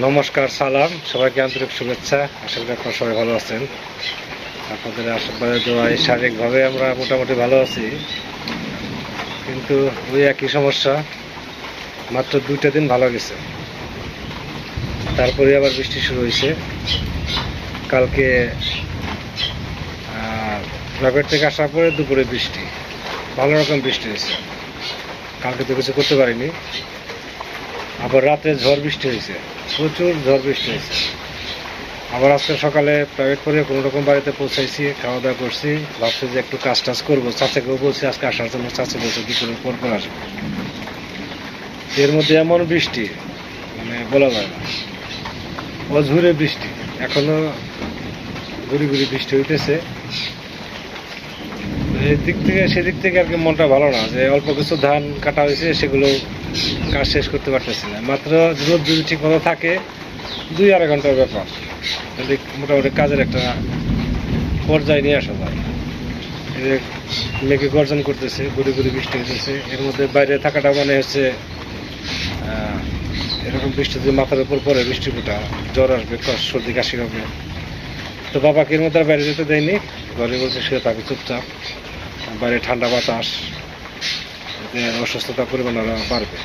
নমস্কার, সালাম, সবাইকে আন্তরিক শুভেচ্ছা। আশা করি আপনারা সবাই ভালো আছেন। আপনাদের আশীর্বাদে দোয়ায় শারীরিকভাবে আমরা মোটামুটি ভালো আছি, কিন্তু ওই একই সমস্যা। মাত্র 2টা দিন ভালো গেছে, তারপরে আবার বৃষ্টি শুরু হয়েছে। কালকে প্রাইভেট থেকে আসার পরে দুপুরে বৃষ্টি, ভালো রকম বৃষ্টি হয়েছে। কালকে তো কিছু করতে পারিনি। আবার রাতে ঝড় বৃষ্টি হয়েছে, প্রচুর ঝড় বৃষ্টি হয়েছে। আবার আজকে সকালে প্রাইভেট করে কোনো রকম বাড়িতে পৌঁছাইছি, খাওয়া দাওয়া করছি। ভাবছি যে একটু কাজ টাজ করবো, চাচাকেও বলছি আজকে আসার জন্য। চাচা বলছে দুপুরের পর আসবো। এর মধ্যে এমন বৃষ্টি, মানে বলা যায় না, অঝুরে বৃষ্টি। এখনো গুড়ি গুড়ি বৃষ্টি হইতেছে। এদিক থেকে সেদিক থেকে আর কি মনটা ভালো না, যে অল্প কিছু ধান কাটা হয়েছে, সেগুলো কাজ শেষ করতে পারতেছি না। মাত্র রোদ যদি ঠিক মতো থাকে 2-2.5 ঘন্টার ব্যাপার, মোটামুটি কাজের একটা পর্যায়ে নিয়ে আসা যায়। মেঘে গর্জন করতেছে, গুড়ি গুড়ি বৃষ্টি হইতেছে। এর মধ্যে বাইরে থাকাটা মানে হচ্ছে এরকম বৃষ্টি যদি মাথার উপর পড়ে, বৃষ্টি ফোটা, জ্বর আসবে, সর্দি কাশি হবে। তো বাবাকে এর মধ্যে বাইরে যেতে দেয়নি, ঘরে বলছে শুয়ে থাকে চুপচাপ। বাইরে ঠান্ডা বাতাস, এতে অসুস্থতার পরিমাণ আরো বাড়বে।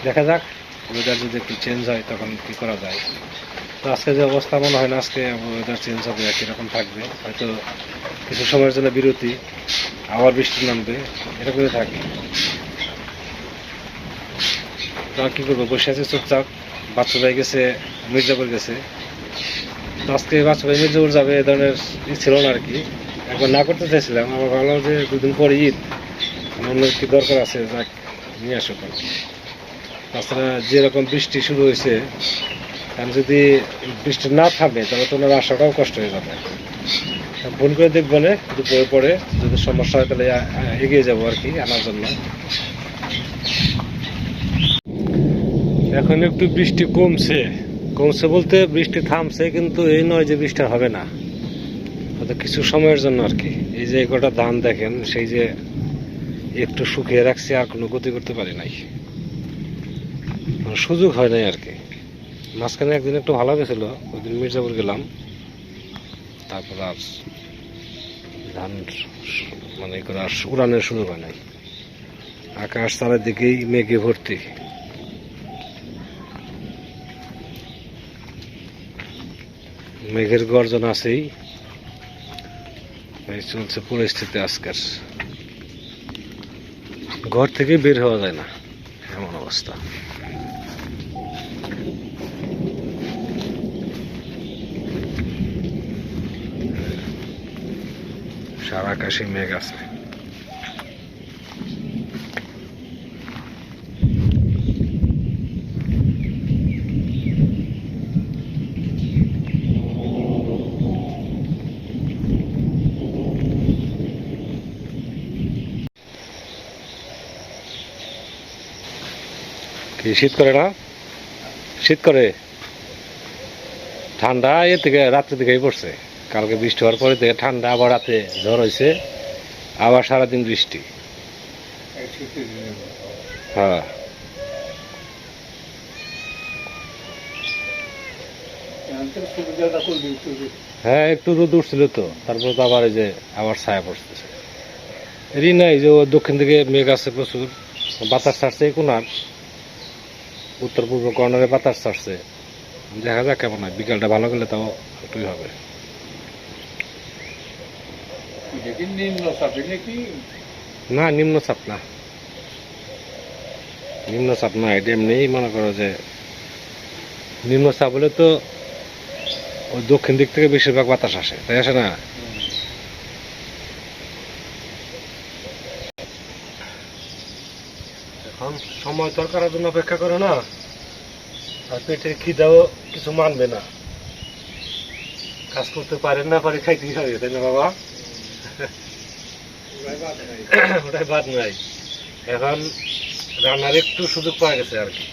দেখা যাক, ওয়েদার যদি একটু চেঞ্জ হয় তখন কি করা যায়। তো আজকে যে অবস্থা, মনে হয় না আজকে ওয়েদার চেঞ্জ হবে, একই রকম থাকবে। হয়তো কিছু সময়ের জন্য বিরতি, আবার বৃষ্টি নামবে, এরকমই থাকে। তো আর কি করবো, বসে আছে চুপচাপ। বাচ্চা ভাই গেছে মির্জাপুর গেছে। তো আজকে বাচ্চা ভাই মির্জাপুর যাবে এ ধরনের ছিল না আর কি। একবার না করতে চাইছিলাম, আমার ভাবলাম যে 2 দিন পরে ঈদ, অন্য কি দরকার আছে, যাক নিয়ে আসো। তাছাড়া যেরকম বৃষ্টি শুরু হয়েছে, কারণ যদি বৃষ্টি না থামে তাহলে তো ওনার আসাটাও কষ্ট হয়ে যাবে। ফোন করে দেখবো না, দুপুরে পরে যদি সমস্যা হয় তাহলে এগিয়ে যাবো আর কি আনার জন্য। এখন একটু বৃষ্টি কমছে, কমছে বলতে বৃষ্টি থামছে, কিন্তু এই নয় যে বৃষ্টি হবে না। হয়তো কিছু সময়ের জন্য আর কি। এই যে কটা ধান দেখেন, সেই যে একটু শুকিয়ে রাখছি, আর কোনো গতি করতে পারি নাই, সুযোগ হয় নাই আর কি। মাঝখানে একদিন একটু ভালো গেছিল, ওই দিন মির্জাপুর গেলাম, তারপর আর ধান মানে করা উড়ানোর সুযোগ হয় নাই। আকাশ চারিদিকেই মেঘে ভর্তি। মেঘের গর্জন আছেই, এই চলছে পরিস্থিতি আজকের। ঘর থেকে বের হওয়া যায় না, এমন অবস্থা। সারা আকাশে মেঘ আছে। কি শীত করে না? শীত করে, ঠান্ডা এর থেকে রাত্রে দিকেই পড়ছে। কালকে বৃষ্টি হওয়ার পরে থেকে ঠান্ডা, আবার রাতে ঝড় হয়েছে, আবার সারাদিন বৃষ্টি। হ্যাঁ, হ্যাঁ, একটু রোদ উঠছিল তো, তারপর তো আবার এই যে আবার ছায়া পড়তেছে। এরই নাই যে দক্ষিণ দিকে মেঘ আছে প্রচুর, বাতাস ছাড়ছে কোনার উত্তর পূর্ব কর্নারে, বাতাস ছাড়ছে। দেখা যাক কেমন হয়, বিকালটা ভালো গেলে তাও একটুই হবে। না, নিম্নচাপ না, নিম্নচাপ না, এটা এমনি মনে করো যে নিম্নচাপ হলে তো ওই দক্ষিণ দিক থেকে বেশিরভাগ বাতাস আসে, তাই আসে না? এখন সময় দরকারের জন্য অপেক্ষা করে না, আর পেটের খিদাও কিছু মানবে না। কাজ করতে পারেন না পারে, খাইতেই হবে, তাই না বাবা? ওটাই বাদ নাই। এখন রান্নার একটু সুযোগ পাওয়া গেছে আর কি,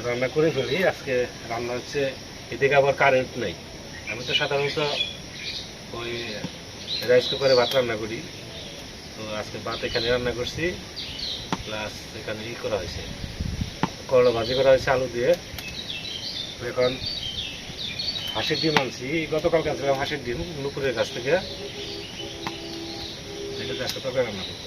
রান্না করে ফেলি আজকে। রান্না হচ্ছে, এদিকে আবার কারেন্ট নেই। আমি তো সাধারণত ওই রাইস কুকারে ভাত রান্না করি, তো আজকে ভাত এখানে রান্না করছি, প্লাস এখানে করা হয়েছে করলা ভাজি করা হয়েছে আলু দিয়ে। এখন হাঁসের ডিম আনছি, গতকালকে আনছিলাম হাঁসের ডিম নুপুরের কাছ থেকে। এটা আজকে তরকারি রান্না করবো।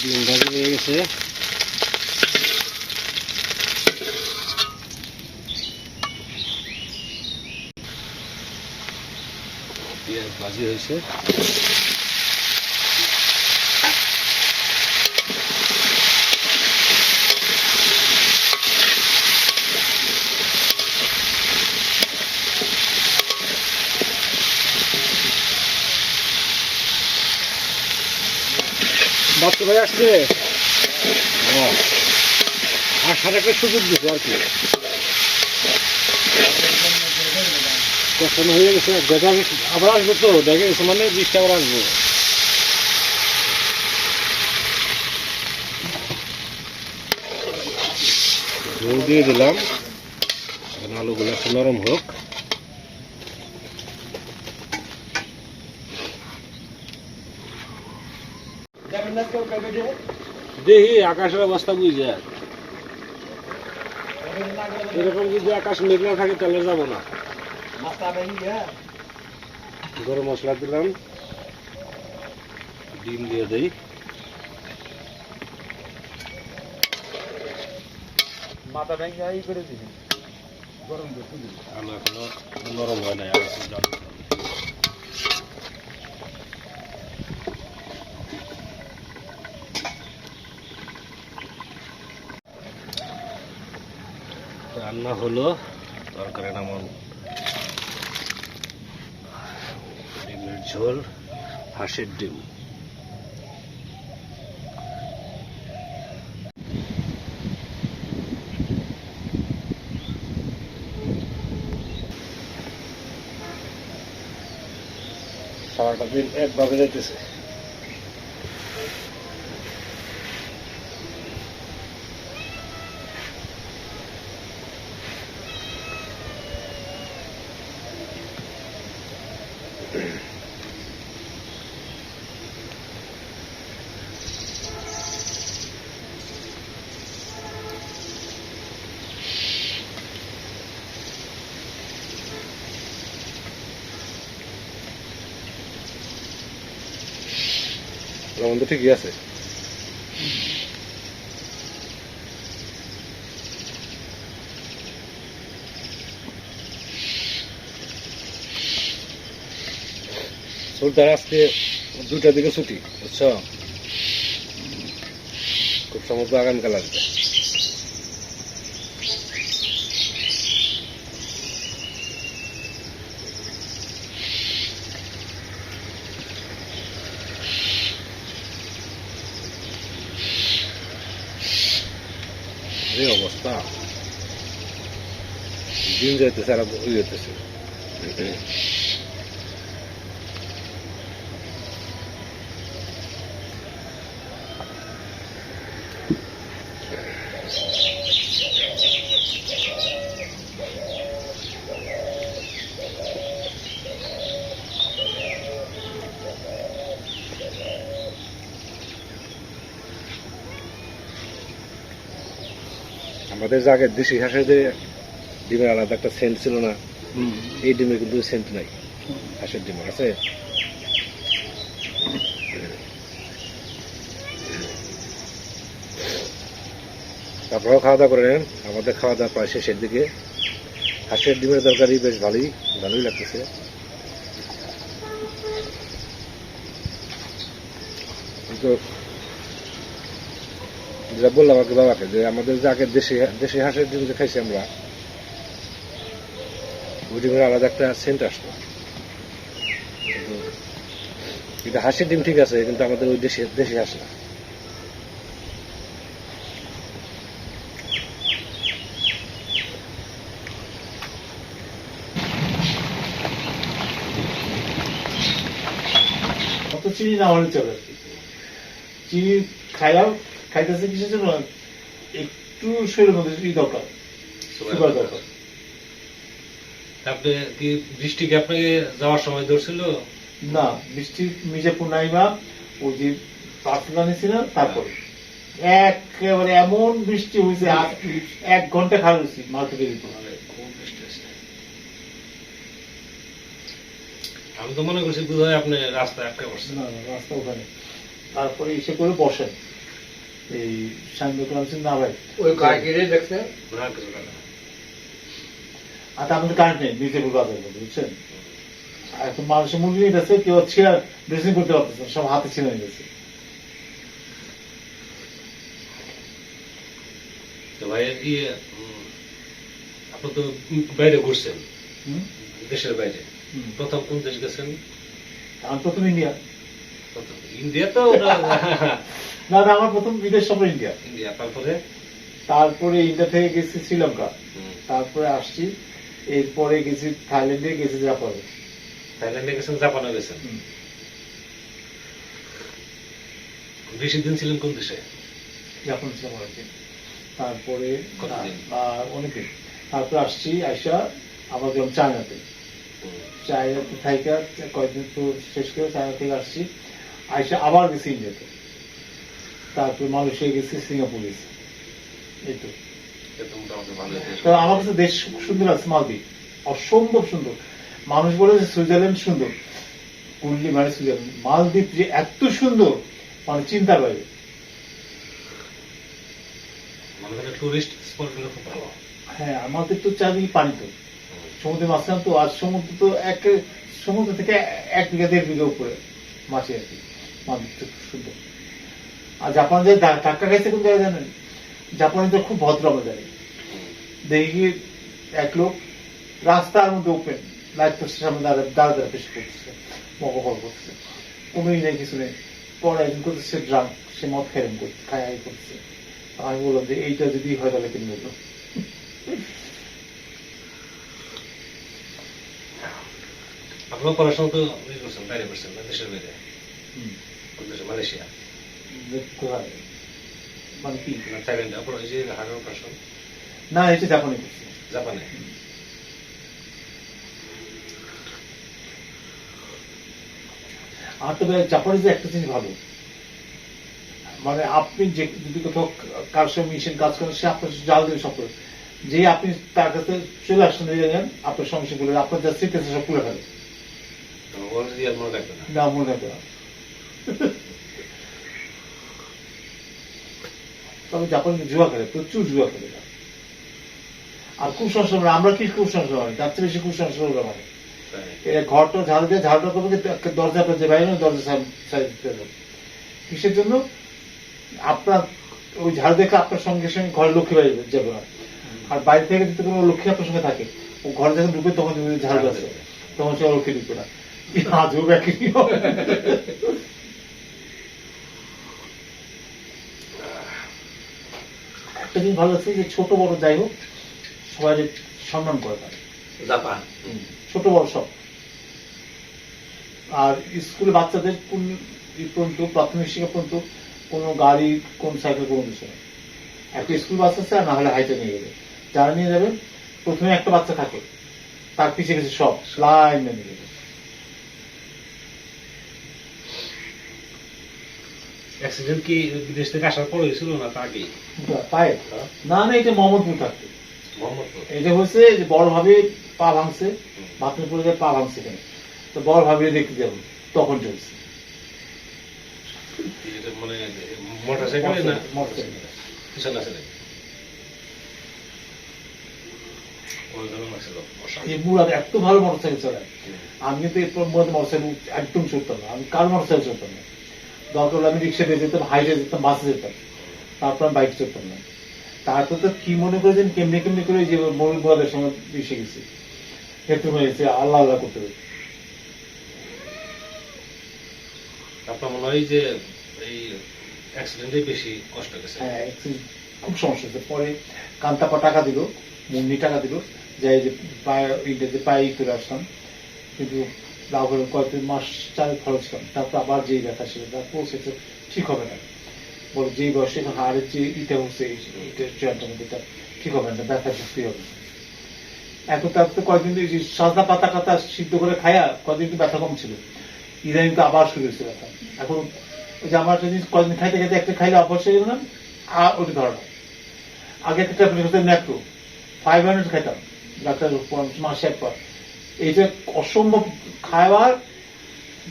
ডিম ভাজি হয়ে গেছে। পেঁয়াজ ভাজি হয়েছে। বাচ্চা ভাই আসছে, আসার একটা সুযোগ দিচ্ছে আর কি। কষ্ট হয়ে গেছে, দেখা আবার আসবো তো, দেখে গেছে মানে 20টা আবার আসবো। ঝোল দিয়ে দিলাম, এখন আলুগুলো একটু নরম হোক। দেখি আকাশের অবস্থা বুঝে, এরকম যদি আকাশ মেঘলা থাকে তাহলে যাবো না। গরম মশলা দিলাম, ডিম দিয়ে দেই। মাথা ভেঙে এই করে দিবি, গরম দিয়ে আলু এখনো নরম হয় নাই, আবার জল দিলাম। রান্না হলো, তরকারি নামান ডিমের ঝোল, হাঁসের ডিম। সারাটা দিন একভাবে যাইতেছে। লবণ তো ঠিকই আছে। সুলতান আজকে 2টার দিকে ছুটি, বুঝছো? খুব সম্ভবত আগামীকাল আসবে। এই অবস্থা, দিন যাইতেছে আর ওই হইতেছে। আমাদের যে আগের দেশি হাঁসের যে ডিমের আলাদা একটা সেন্ট ছিল না, এই ডিমের কিন্তু সেন্ট নাই। হাঁসের ডিম আছে। আপনারাও খাওয়া দাওয়া করে নেন, আমাদের খাওয়া দাওয়া প্রায় শেষের দিকে। হাঁসের ডিমের তরকারি বেশ ভালোই লাগতেছে। কিন্তু যেটা বললাম আর কি বাবাকে, যে আমাদের যে আগের দেশি হাঁসের ডিম যে খাইছি আমরা, ওই ডিমের আলাদা একটা সেন্ট আসতো। কিন্তু এটা হাঁসের ডিম ঠিক আছে, কিন্তু আমাদের ওই দেশি হাঁস না। চিনি না হলে চলে আর কি। চিনি খাইতেছে কিসের জন্য, একটু শরীরের মধ্যে ই দরকার, সুগার দরকার। আপনি কি বৃষ্টি কি আপনাকে যাওয়ার সময় ধরছিল? না, বৃষ্টির মির্জাপুর নাইমা ওই যে পার্সেল আনিছিলাম, তারপরে একেবারে এমন বৃষ্টি হয়েছে, 1 ঘন্টা খারাপ হয়েছি মার্কেটের ভিতরে। খুব বৃষ্টি হয়েছে। আমি তো মনে করছি বোধহয় আপনি রাস্তায় আটকে পড়ছেন। না না, রাস্তা ওখানে। তারপরে এসে করে বসেন এই সামনে ক্লাসের না ভাই, ওই গায়ে গিরে দেখছে না কিছু না। আর তার মধ্যে কারেন্ট নেই মির্জাপুর বাজারের মধ্যে, বুঝছেন। আর এখন মানুষের মুরগি নিতেছে, কেউ ছিঁড়া ড্রেসিং করতে পারতেছে না, সব হাতে ছিঁড়ে নিতেছে। তো ভাই ইয়ে আপনি তো বাইরে ঘুরছেন, হুম? দেশের বাইরে। হুম। প্রথম কোন দেশ গেছেন? আমার প্রথম ইন্ডিয়া। প্রথম ইন্ডিয়া তো না না, আমার প্রথম বিদেশ সফর ইন্ডিয়া। ইন্ডিয়া, তারপরে তারপরে ইন্ডিয়া থেকে গেছি শ্রীলঙ্কা, তারপরে আসছি, এরপরে গেছি থাইল্যান্ডে, গেছি জাপানে। থাইল্যান্ডে গেছেন, জাপানে গেছেন। বেশি দিন ছিলেন কোন দেশে? জাপান ছিলাম অনেকদিন। তারপরে কতদিন? অনেকদিন। তারপরে আসছি, আইসা আমার গেলাম চায়নাতে। চায়নাতে থাইকা কয়েকদিন তো শেষ করে চায়না থেকে আসছি, আইসা আবার গেছি ইন্ডিয়াতে। তারপরে মালয়েশিয়া গেছি, সিঙ্গাপুর গেছি। এই তো। এটা মোটামুটি ভালো দেশ। তো আমার কাছে দেশ খুব সুন্দর লাগছে, মালদ্বীপ অসম্ভব সুন্দর। মানুষ বলে যে সুইজারল্যান্ড সুন্দর, কুল্লি মানে সুইজারল্যান্ড, মালদ্বীপ যে এত সুন্দর মানে চিন্তার বাইরে। মানে টুরিস্ট স্পট গুলো খুব ভালো। হ্যাঁ, আমাদের তো চারিদিকে পানি, তো সমুদ্রের মাঝখানে, তো আর সমুদ্র তো সমুদ্র থেকে 1 বিঘা 1.5 বিঘা উপরে মাছে আর কি। মালদ্বীপ তো খুব সুন্দর। আর জাপান যে ধাক্কা খাইছে কোন জায়গায় জানেন? জাপানে তো খুব ভদ্র আমরা জানি। দেখি এক লোক রাস্তার মধ্যে ওপেন লাইট পোস্টের সামনে দাঁড়া পেশ করতেছে, মকবল করতেছে, কোনোই নেই, কিছু নেই। পরে একদিন করতেছে ড্রাম, সে মদ খাইলেন খাই করতেছে। আমি বললাম যে এইটা যদি হয় তাহলে কিনে নিল। আপনার পড়াশোনা তো করছেন বাইরে করছেন না, দেশের বাইরে? কোন দেশে? মালয়েশিয়া কোথায় মানে কি? না থাইল্যান্ডে? আপনার ওই যে হার্ডওয়ার অপারেশন? না, এটা জাপানে করছে। জাপানে? আর তবে জাপানিজ একটা জিনিস ভালো, মানে আপনি যে যদি কোথাও কার সঙ্গে মিশন কাজ করেন, সে আপনার জাল দেবে সব করে। যে আপনি তার কাছে চলে আসছেন, আপনার সমস্যা বলে আপনার যা স্মৃতি আছে সব পুরো ফেলে। ওর দিয়ে আর মনে রাখবে না। না, মনে রাখবে না। তবে জাপানি জুয়া খেলে, প্রচুর জুয়া খেলে। আর কুসংস্কার মানে আমরা কি কুসংস্কার মানে, তার চেয়ে বেশি কুসংস্কার ওরা মানে। এটা ঘরটা ঝাড়ু দিয়ে ঝাড়ুটা করবে, দরজা যে বাইরে দরজা কিসের জন্য? আপনার ওই ঝাড়ু দেখে আপনার সঙ্গে সঙ্গে ঘরে লক্ষ্মী বাইরে যাবে না। আর বাইরে থেকে যদি কোনো লক্ষ্মী আপনার সঙ্গে থাকে, ও ঘরে যখন ঢুকবে তখন ঝাড়ু আছে, তখন সে লক্ষ্মী ঢুকবে না। আজও একই নিয়ম। একটা জিনিস ভালো লাগছে যে ছোট বড় যাই হোক সবাই সম্মান করে তারা। জাপান ছোট বড় সব। আর স্কুলে বাচ্চাদের কোন পর্যন্ত, প্রাথমিক শিক্ষা পর্যন্ত কোনো গাড়ি, কোন সাইকেল, কোনো কিছু নেই। একটা স্কুল বাস আছে, আর না হলে হাইটে নিয়ে যাবে। যারা নিয়ে যাবেন, প্রথমে একটা বাচ্চা থাকে, তার পিছিয়ে গেছে সব লাইন নিয়ে যাবে। অ্যাক্সিডেন্ট কি বিদেশ থেকে আসার পর হয়েছিল না তা আগেই? পায়ে না না, এটা মোহাম্মদপুর থাকতো। মোহাম্মদপুর? এটা হচ্ছে যে বড় ভাবে পা ভাঙছে, বাথরুম পড়ে যায়, পা ভাঙছে কেন, তো বড় ভাবিয়ে দেখতে যাবো, তখন চলছে। মানে মোটরসাইকেলে না মোটরসাইকেল পিছনে আছে নাকি? ওইগুলো আছে তো, এই বুড়া এত ভালো মোটরসাইকেল চালায়। আমি কিন্তু এরপর মোটরসাইকেল একদম চলতাম না, আমি কার মোটরসাইকেল চলতাম না। দরকার হলে আমি রিক্সা দিয়ে যেতাম, হাইটে যেতাম, বাসে যেতাম, তারপর আমি বাইক চলতাম না। তারপর তো কি মনে করেছেন, কেমনি কেমনি করে যে মৌলিক বাদের সঙ্গে মিশে গেছি, ক্ষেত্র হয়েছে, আল্লাহ আল্লাহ করতে হবে। আপনার মনে হয় যে এই অ্যাক্সিডেন্টে বেশি কষ্ট গেছে? হ্যাঁ, খুব সমস্যা হচ্ছে। পরে কান্তাপা টাকা দিল, মুন্নি টাকা দিল, যাই যে পায়ে ইন্ডিয়াতে পায়ে করে আসলাম, কিন্তু তারপরে কয়েকদিন মাস 4 খরচ ছিলাম, তারপর আবার যেই ব্যথা ছিল তারপর সেটা ঠিক হবে না, বলে যেই বয়সে হাড়ের যে ইটা হচ্ছে জয়েন্টের মধ্যে এটা ঠিক হবে না, ব্যথা সুস্থই হবে না। এখন তারপরে কয়েকদিন সাজনা পাতা টাতা সিদ্ধ করে খায়া কয়েকদিন একটু ব্যথা কম ছিল, ইদানিং তো আবার শুরু হয়েছে ব্যথা। এখন ওই যে আমার যদি কয়েকদিন খাইতে খাইতে একটা খাইলে অবশ্যই না আর ওটা ধরে না। আগে একটা ট্যাবলেট হচ্ছে ন্যাপ্রো 500 খাইতাম ডাক্তার মাসে একবার, এই যে অসম্ভব খাবার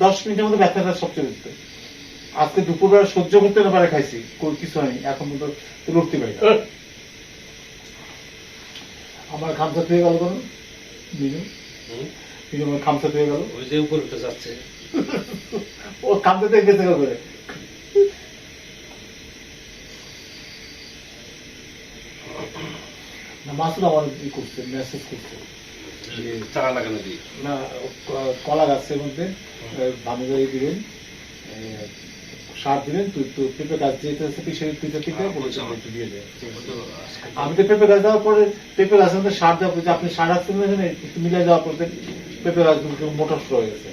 10 মিনিটের মধ্যে ব্যথাটা সব চলে যেত। আজকে দুপুরবেলা সহ্য করতে না পারে খাইছি, কিছু হয়নি, এখন তো লড়তে পারি না। আমার খামসাত হয়ে গেল কেন মিনু, মিনু আমার খামসাত হয়ে গেল, ওই যে উপরে উঠে যাচ্ছে। ও খামসাতে গেছে করে। না মাসুদ আমার ই করছে, মেসেজ করছে চারা লাগানো দিই না, কলা গাছের মধ্যে ভানুদারি দিবেন, সার দিবেন, তুই তো পেঁপে গাছ যেতে আছে পিছের পিছের থেকে বলেছে একটু দিয়ে দেয়। আমি তো পেঁপে গাছ দেওয়ার পরে পেঁপে গাছের মধ্যে সার দেওয়া পড়ছে, আপনি সার রাখছেন না এখানে একটু মিলাই দেওয়া পড়তে পেঁপে গাছগুলো মোটা শুরু হয়ে গেছে।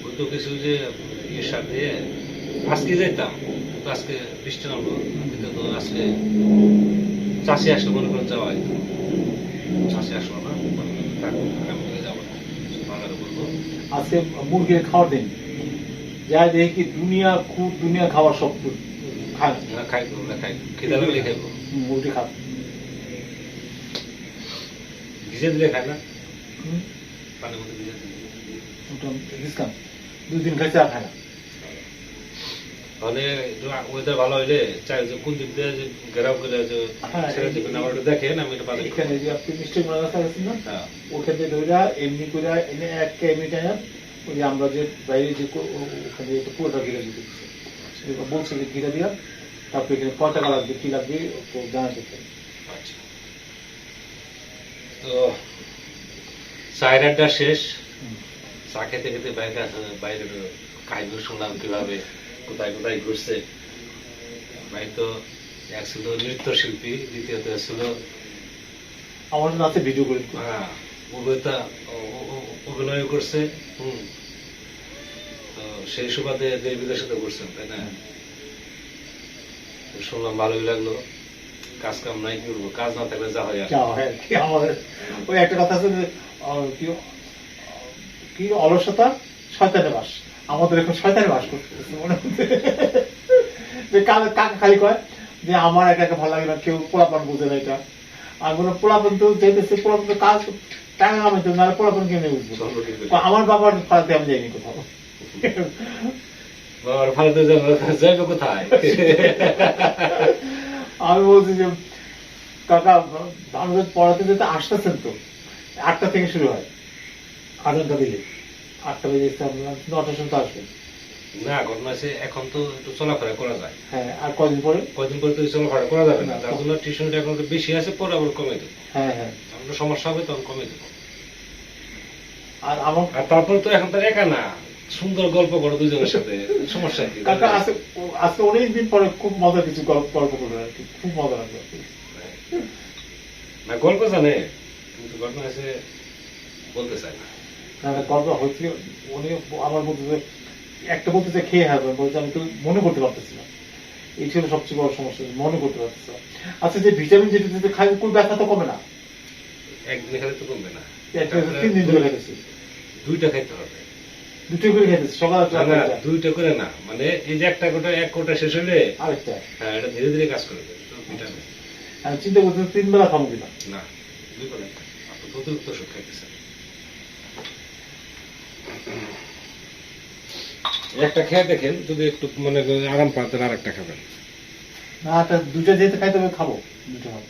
ওই তো কিছু যে ইয়ে সার দিয়ে আজকে যেতাম, কিন্তু আজকে বৃষ্টি নামলো, তো আজকে চাষি আসলে মনে করেন যাওয়া হয়তো, চাষি আসলো না, আগামী থেকে যাবো না, বাংলাতে বলবো। আজকে মুরগির খাওয়ার দিন, যাই দেখি কি দুনিয়া খাওয়ার সব খায় না, খাই খাই খিদা লাগলে খাইবো, মুরগি খাবে ভিজে দিলে খায় না, পানির মধ্যে ভিজে দিলে। ওটা দিছিলাম 2 দিন খাইছে আর খায় না। তাহলে ওয়েদার ভালো হইলে চাই যে কোন দিক দিয়ে যে ঘেরাও করে যে ছেড়ে দিবেন, আমার একটু দেখেন, আমি এটা পারি। এখানে যে আপনি মিষ্টি মনে রাখা গেছেন না, হ্যাঁ ওখানে ধরে এমনি করে এনে একটা এমনি টাইম ওই যে আমরা যে বাইরে যে ওখানে পুরোটা ঘিরে দিতে বলছে যে ঘিরে দিয়া, তারপরে এখানে কয় টাকা লাগবে কি লাগবে জানাতে চাই। আচ্ছা, তো চায়ের আড্ডা শেষ, চা খেতে খেতে বাইরের কাহিনী শুনলাম কিভাবে কোথায় কোথায় ঘুরছে। ভাই তো এক ছিল নৃত্য শিল্পী, দ্বিতীয়ত ছিল আমার নাচে ভিডিও করে অভিনয় করছে। তো সেই সুবাদে দেশ বিদেশে তো ঘুরছেন, তাই না? শুনলাম ভালোই লাগলো। কাজ কাম নাই, কি করবো, কাজ না থাকলে যা হয় আর কি। আমাদের ওই একটা কথা আছে যে কি অলসতা শয়তানের বাস, আমাদের এখন শয়তানের বাস করতেছে মনে হচ্ছে। যে কাকা খালি কয় যে আমার একা একা ভালো লাগে না, কেউ পোলাপান বুঝে না এটা। আর কোনো পোলাপান তো যেতেছে, পোলাপান তো কাজ টাকা কামাইতে, নাহলে পোলাপান কেমনি বুঝবো। আমার বাবার ফালাতে আমি যাইনি কোথাও, বাবার ফালাতে যাবে কোথায়? আমি বলছি যে কাকা আমাদের পড়াতে যেতে আসতেছেন তো 8টা থেকে শুরু হয়, আজানটা দিলে 8টা বেজে 9টার সময় তো আসবেন। না, ঘটনা আছে এখন তো একটু চলাফেরা করা যায়। হ্যাঁ, আর কদিন পরে তো চলাফেরা করা যাবে না, তার জন্য টিউশনটা এখন তো বেশি আছে, পরে আবার কমে দেবো। হ্যাঁ হ্যাঁ, আমাদের সমস্যা হবে তখন কমে দেবো। আর আমার আর তারপর তো এখন তার একা না, সুন্দর গল্প করো দুজনের সাথে, সমস্যা কি? কাকা আজকে অনেকদিন পরে খুব মজার কিছু গল্প করবে আর কি, খুব মজা লাগবে। না গল্প জানে, কিন্তু ঘটনা আছে বলতে চায় না। না গল্প হচ্ছে উনি আমার বলতেছে একটা বলতেছে খেয়ে হবে, বলছে আমি তো মনে করতে পারতেছি না, এই ছিল সবচেয়ে বড় সমস্যা, মনে করতে পারতেছি না। আচ্ছা, যে ভিটামিন যেটা খাই কোন ব্যথা তো কমে না, একদিন খেলে তো কমবে না, 3 দিন ধরে খাইতেছি, 2টা খাইতে হবে। 2টা করে খাইতেছি, সকাল না 2টা করে না, মানে এই যে এক কোটা শেষ হলে আরেকটা। হ্যাঁ, এটা ধীরে ধীরে কাজ করবে ভিটামিন। আমি চিন্তা করতেছি 3 বেলা খাবো কিনা। না, 2 বেলা আপনি অতিরিক্ত ওষুধ খাইতেছেন। একটা খেয়ে দেখেন, যদি একটু মানে আরাম পান তাহলে আরেকটা খাবেন। না, 2টা যেতে খাইতে হবে, খাবো 2টা খাবো।